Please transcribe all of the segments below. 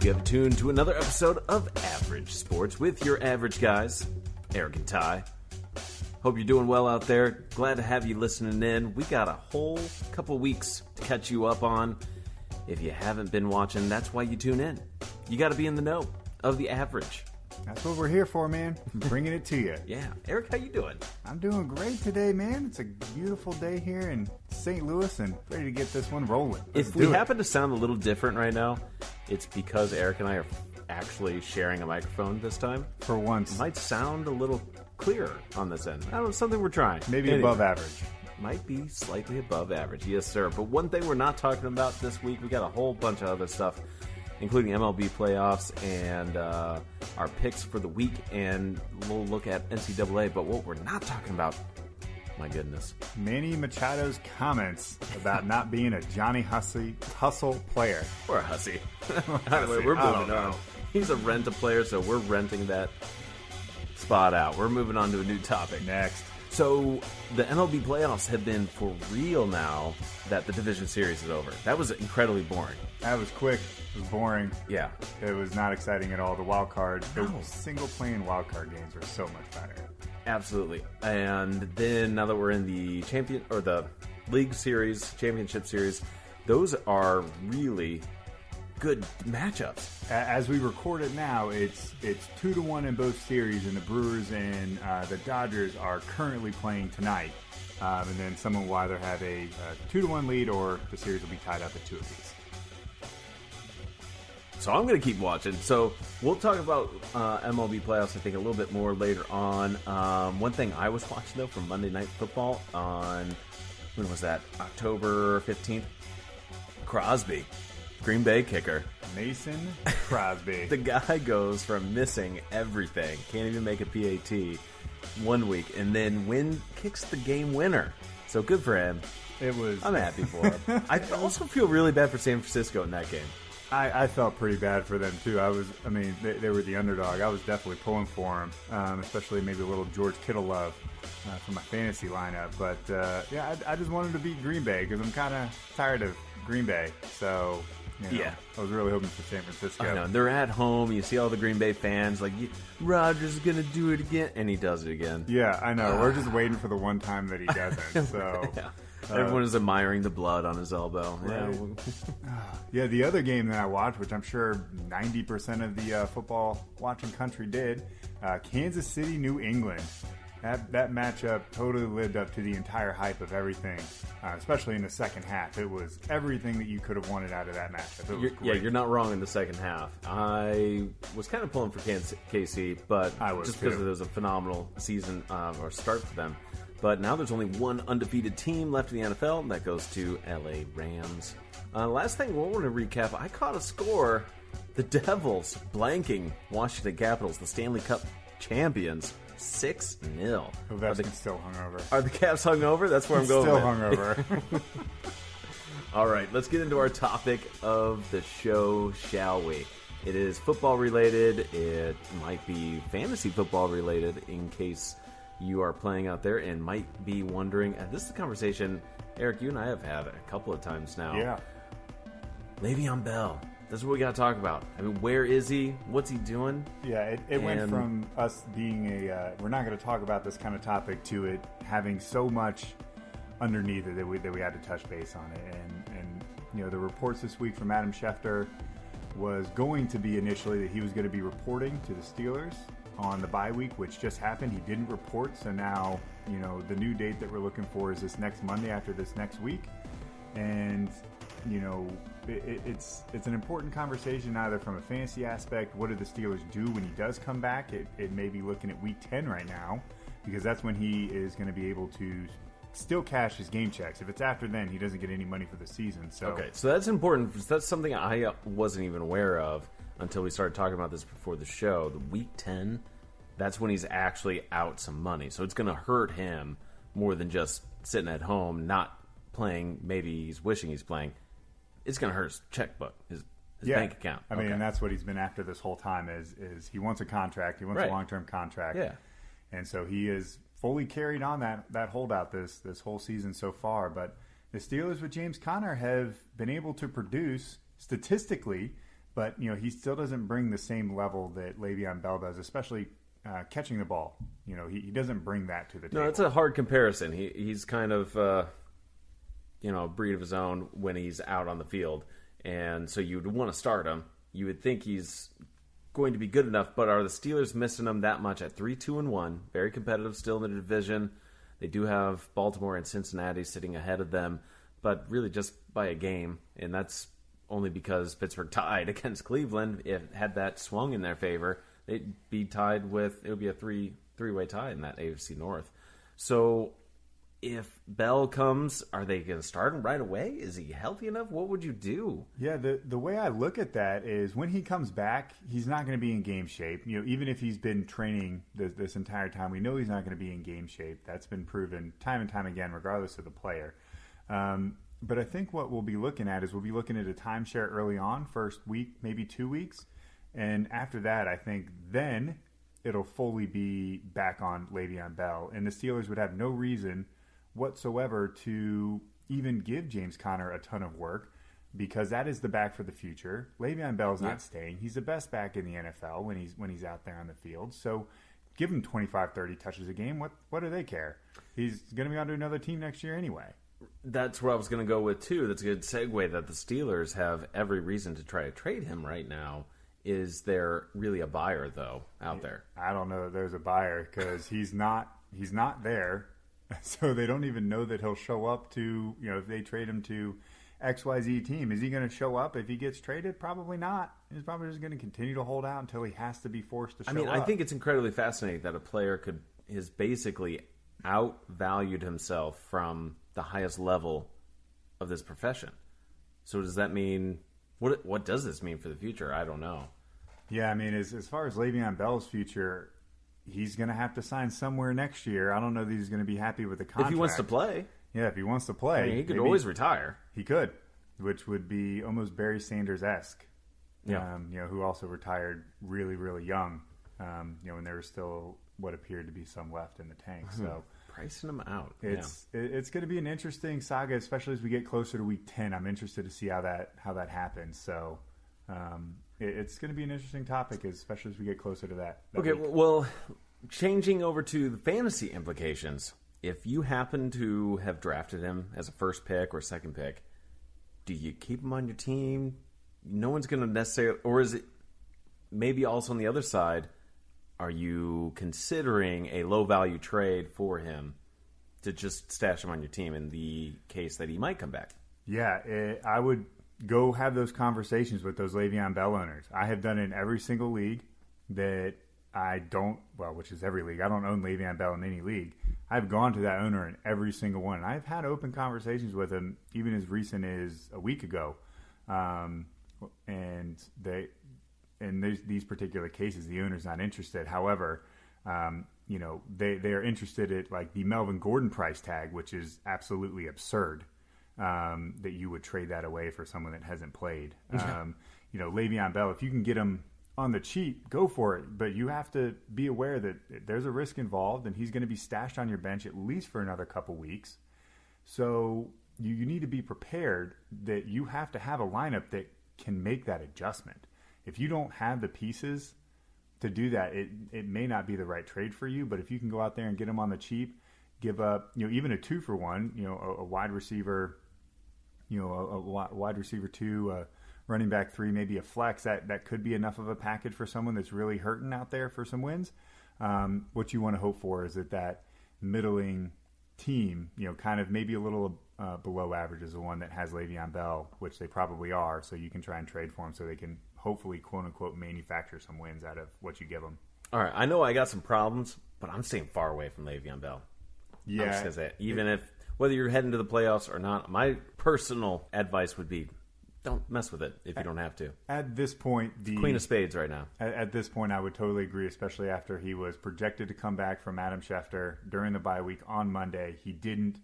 You have tuned to another episode of Average Sports with your average guys, Eric and Ty. Hope you're doing well out there. Glad to have you listening in. We got a whole couple weeks to catch you up on. If you haven't been watching, that's why you tune in. You got to be in the know of the average. That's what we're here for, man. Bringing it to you. Yeah. Eric, how you doing? I'm doing great today, man. It's a beautiful day here in St. Louis and ready to get this one rolling. If we happen to sound a little different right now, it's because Eric and I are actually sharing a microphone this time. For once. It might sound a little clearer on this end. I don't know, something we're trying. Maybe above average. Might be slightly above average. Yes, sir. But one thing we're not talking about this week, we got a whole bunch of other stuff, including MLB playoffs and our picks for the week, and we'll look at NCAA. But what we're not talking about, my goodness, Manny Machado's comments about not being a Johnny Hustle player. Or a hussy. Anyway, we're moving on. He's a rent-a-player, so we're renting that spot out. We're moving on to a new topic. Next. So the MLB playoffs have been for real now that the division series is over. That was incredibly boring. That was quick. It was boring. Yeah. It was not exciting at all. The wild card, the single-playing wild card games are so much better. Absolutely. And then now that we're in the League Series, Championship Series, those are really good matchups. As we record it now, it's 2-1 in both series, and the Brewers and the Dodgers are currently playing tonight. And then someone will either have a 2-1 lead or the series will be tied up at 2 apiece. So I'm going to keep watching. So we'll talk about MLB playoffs, I think, a little bit more later on. One thing I was watching, though, from Monday Night Football on, when was that? October 15th? Crosby, Green Bay kicker. Mason Crosby. The guy goes from missing everything, can't even make a PAT 1 week, and then kicks the game winner. So good for him. I'm happy for him. I also feel really bad for San Francisco in that game. I felt pretty bad for them, too. They were the underdog. I was definitely pulling for them, especially maybe a little George Kittle love for my fantasy lineup. But, I just wanted to beat Green Bay because I'm kind of tired of Green Bay. So, I was really hoping for San Francisco. I know. They're at home. You see all the Green Bay fans like, Rodgers is going to do it again. And he does it again. Yeah, I know. We're just waiting for the one time that he doesn't. So. Yeah. Everyone is admiring the blood on his elbow. Right. Yeah, the other game that I watched, which I'm sure 90% of the football watching country did, Kansas City, New England. That matchup totally lived up to the entire hype of everything, especially in the second half. It was everything that you could have wanted out of that matchup. You're not wrong in the second half. I was kind of pulling for KC, but just because it was a phenomenal season or start for them. But now there's only one undefeated team left in the NFL, and that goes to LA Rams. Last thing we want to recap, I caught a score. The Devils blanking Washington Capitals, the Stanley Cup champions, 6-0. Ovechkin's still hungover. Are the Caps hungover? That's where I'm going. Still hungover. All right, let's get into our topic of the show, shall we? It is football related. It might be fantasy football related in case you are playing out there and might be wondering, this is a conversation, Eric, you and I have had a couple of times now. Yeah. Le'Veon Bell. That's what we got to talk about. I mean, where is he? What's he doing? Yeah, it went from us being we're not going to talk about this kind of topic to it having so much underneath it that we had to touch base on it. And the reports this week from Adam Schefter was going to be initially that he was going to be reporting to the Steelers on the bye week, which just happened. He didn't report, so now the new date that we're looking for is this next Monday after this next week. And it's an important conversation either from a fantasy aspect. What do the Steelers do when he does come back? It may be looking at week 10 right now, because that's when he is going to be able to still cash his game checks. If it's after then, he doesn't get any money for the season. So that's important. That's something I wasn't even aware of until we started talking about this before the show. The week 10, that's when he's actually out some money. So it's going to hurt him more than just sitting at home, not playing. Maybe he's wishing he's playing. It's going to hurt his checkbook, his bank account. I mean, and that's what he's been after this whole time is he wants a contract. He wants a long-term contract. Yeah. And so he is fully carried on that holdout this whole season so far. But the Steelers with James Conner have been able to produce statistically But, he still doesn't bring the same level that Le'Veon Bell does, especially catching the ball. He doesn't bring that to the table. No, it's a hard comparison. He's kind of, a breed of his own when he's out on the field. And so you'd want to start him. You would think he's going to be good enough, but are the Steelers missing him that much at 3-2-1? Very competitive still in the division. They do have Baltimore and Cincinnati sitting ahead of them, but really just by a game. And that's only because Pittsburgh tied against Cleveland. If had that swung in their favor, they'd be tied with, it would be a three-way tie in that AFC North. So if Bell comes, are they going to start him right away? Is he healthy enough? What would you do? Yeah, the way I look at that is when he comes back, he's not going to be in game shape. Even if he's been training this entire time, we know he's not going to be in game shape. That's been proven time and time again, regardless of the player. But I think what we'll be looking at is we'll be looking at a timeshare early on, first week, maybe 2 weeks. And after that, I think then it'll fully be back on Le'Veon Bell. And the Steelers would have no reason whatsoever to even give James Conner a ton of work because that is the back for the future. Le'Veon Bell's not staying. He's the best back in the NFL when he's out there on the field. So give him 25, 30 touches a game. What do they care? He's going to be on to another team next year anyway. That's where I was going to go with, too. That's a good segue that the Steelers have every reason to try to trade him right now. Is there really a buyer, though, out there? I don't know that there's a buyer because he's not there. So they don't even know that he'll show up to, if they trade him to XYZ team. Is he going to show up if he gets traded? Probably not. He's probably just going to continue to hold out until he has to be forced to show up. I think it's incredibly fascinating that a player has basically outvalued himself from the highest level of this profession. So does that mean, what does this mean for the future? I don't know. Yeah, as far as Le'Veon Bell's future, he's going to have to sign somewhere next year. I don't know that he's going to be happy with the contract. If he wants to play. Yeah, if he wants to play. He could always retire. He could, which would be almost Barry Sanders-esque. Yeah. Who also retired really, really young, when there was still what appeared to be some left in the tank. So pricing him out. It's going to be an interesting saga, especially as we get closer to week 10. I'm interested to see how that happens. So it's going to be an interesting topic, especially as we get closer to that okay, week. Well, changing over to the fantasy implications, if you happen to have drafted him as a first pick or second pick, do you keep him on your team? No one's going to necessarily, or is it maybe also on the other side, are you considering a low-value trade for him to just stash him on your team in the case that he might come back? Yeah, I would go have those conversations with those Le'Veon Bell owners. I have done it in every single league that I don't, which is every league. I don't own Le'Veon Bell in any league. I've gone to that owner in every single one. And I've had open conversations with him even as recent as a week ago. And these particular cases, the owner's not interested. However, they are interested at like the Melvin Gordon price tag, which is absolutely absurd. That you would trade that away for someone that hasn't played. Le'Veon Bell, if you can get him on the cheap, go for it. But you have to be aware that there's a risk involved, and he's going to be stashed on your bench at least for another couple weeks. So you need to be prepared that you have to have a lineup that can make that adjustment. If you don't have the pieces to do that, it may not be the right trade for you. But if you can go out there and get him on the cheap, give up even a 2-for-1, a wide receiver, a wide receiver 2, running back 3, maybe a flex, that could be enough of a package for someone that's really hurting out there for some wins. What you want to hope for is that middling team, kind of maybe a little below average is the one that has Le'Veon Bell, which they probably are, so you can try and trade for them so they can hopefully, quote-unquote, manufacture some wins out of what you give them. All right, I know I got some problems, but I'm staying far away from Le'Veon Bell. Yeah. I'm just going to say it. Even if, whether you're heading to the playoffs or not, my personal advice would be don't mess with it if you don't have to. At this point, Queen of Spades right now. At this point, I would totally agree, especially after he was projected to come back from Adam Schefter during the bye week on Monday. He didn't.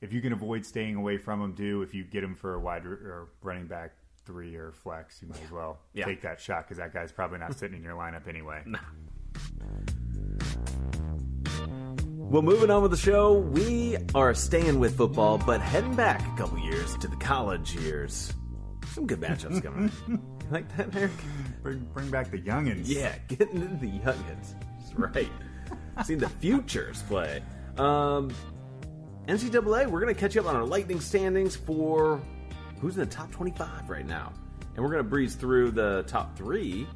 If you can avoid staying away from him, do. If you get him for a wide or running back 3 or flex, you might as well take that shot because that guy's probably not sitting in your lineup anyway. Nah. Well, moving on with the show, we are staying with football, but heading back a couple years to the college years. Some good matchups coming up. You like that, Eric? Bring back the youngins. Yeah, getting into the youngins. That's right. Seeing the futures play. NCAA, we're going to catch up on our Lightning standings for who's in the top 25 right now. And we're going to breeze through the top 3.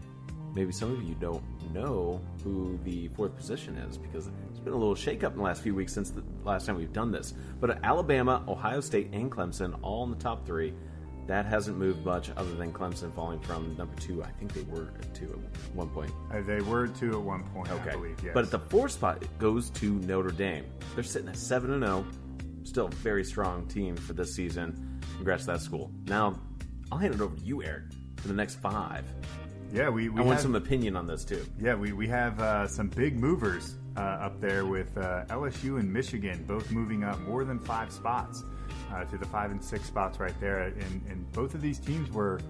Maybe some of you don't know who the 4th position is because it's been a little shakeup in the last few weeks since the last time we've done this. But Alabama, Ohio State, and Clemson all in the top 3. That hasn't moved much other than Clemson falling from number 2. I think they were at 2 at one point. They were 2 at one point, okay. I believe, yes. But at the 4th spot, it goes to Notre Dame. They're sitting at 7-0. Still a very strong team for this season. Congrats to that school. Now, I'll hand it over to you, Eric, for the next 5. Yeah, I want some opinion on this, too. Yeah, we have some big movers up there with LSU and Michigan both moving up more than 5 spots to the 5 and 6 spots right there. And both of these teams were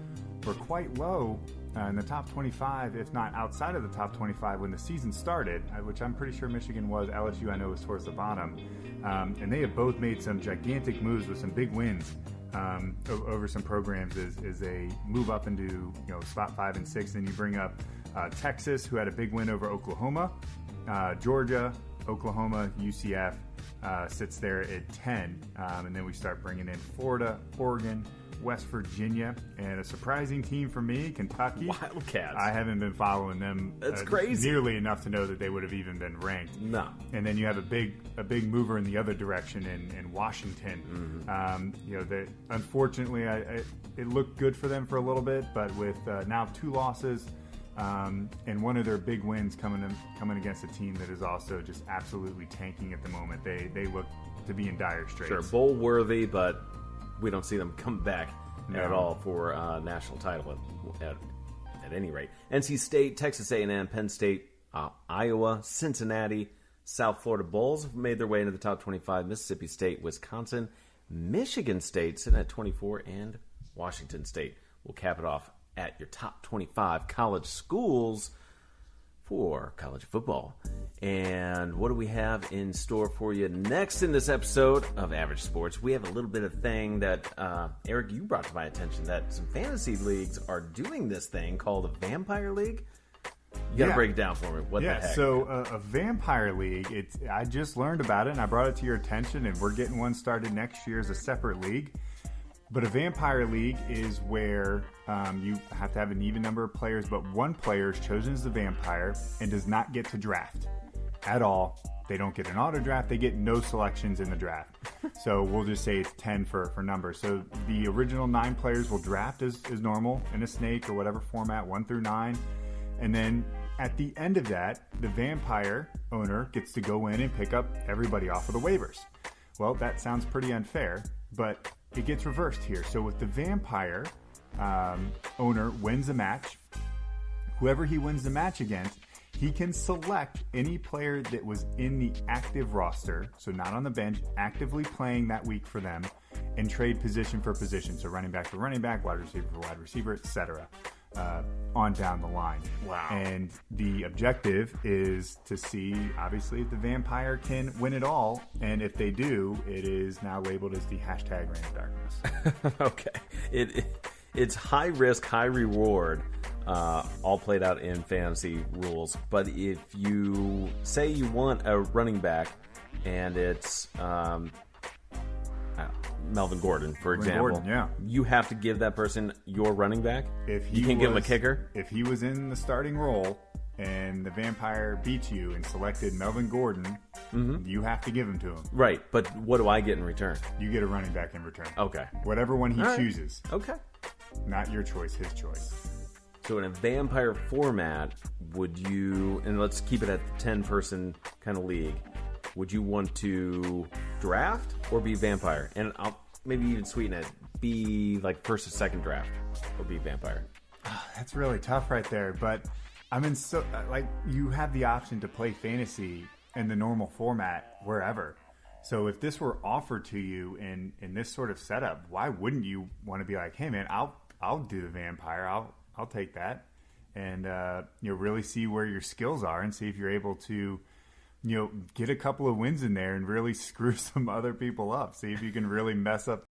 quite low in the top 25, if not outside of the top 25 when the season started, which I'm pretty sure Michigan was. LSU, I know, was towards the bottom. And they have both made some gigantic moves with some big wins over some programs as they move up into spot 5 and 6. Then you bring up Texas, who had a big win over Oklahoma. Georgia, Oklahoma, UCF sits there at 10. And then we start bringing in Florida, Oregon, West Virginia, and a surprising team for me, Kentucky. Wildcats. I haven't been following them That's crazy. Nearly enough to know that they would have even been ranked. No. And then you have a big mover in the other direction in Washington. Mm-hmm. Unfortunately, it looked good for them for a little bit, but with now 2 losses and one of their big wins coming against a team that is also just absolutely tanking at the moment, they look to be in dire straits. Sure, bowl worthy, but we don't see them come back at all for a national title at any rate. NC State, Texas A&M, Penn State, Iowa, Cincinnati, South Florida Bulls have made their way into the top 25. Mississippi State, Wisconsin, Michigan State sitting at 24, and Washington State will cap it off at your top 25 college schools for college football. And what do we have in store for you next in this episode of Average Sports? We have a little bit of thing that, Eric, you brought to my attention, that some fantasy leagues are doing this thing called a Vampire League. You got to break it down for me. What the heck? So a Vampire League, I just learned about it, and I brought it to your attention, and we're getting one started next year as a separate league. But a Vampire League is where you have to have an even number of players, but one player is chosen as the vampire and does not get to draft at all. They don't get an auto draft. They get no selections in the draft. So we'll just say it's 10 for numbers. So the original 9 players will draft as normal in a snake or whatever format, 1 through 9. And then at the end of that, the vampire owner gets to go in and pick up everybody off of the waivers. Well, that sounds pretty unfair, but it gets reversed here. So with the vampire owner wins a match, whoever he wins the match against, he can select any player that was in the active roster, so not on the bench, actively playing that week for them, and trade position for position. So running back for running back, wide receiver for wide receiver, etc. On down the line. Wow. And the objective is to see, obviously, if the vampire can win it all. And if they do, it is now labeled as the hashtag Reign of Darkness. Okay. It's high risk, high reward, all played out in fantasy rules. But if you say you want a running back and it's Melvin Gordon, for example, you have to give that person your running back. You can't give him a kicker. If he was in the starting role and the vampire beat you and selected Melvin Gordon, you have to give him to him. Right, but what do I get in return? You get a running back in return. Okay. Whatever one he chooses. Okay. Not your choice, his choice. So in a vampire format, would you, and let's keep it at the 10-person kind of league, would you want to draft or be vampire? And I'll maybe even sweeten it, be like first or second draft or be vampire. That's really tough right there, but I mean, so you have the option to play fantasy in the normal format wherever. So if this were offered to you in this sort of setup, why wouldn't you want to be like, hey man, I'll do the vampire, I'll take that, and really see where your skills are and see if you're able to get a couple of wins in there and really screw some other people up. See if you can really mess up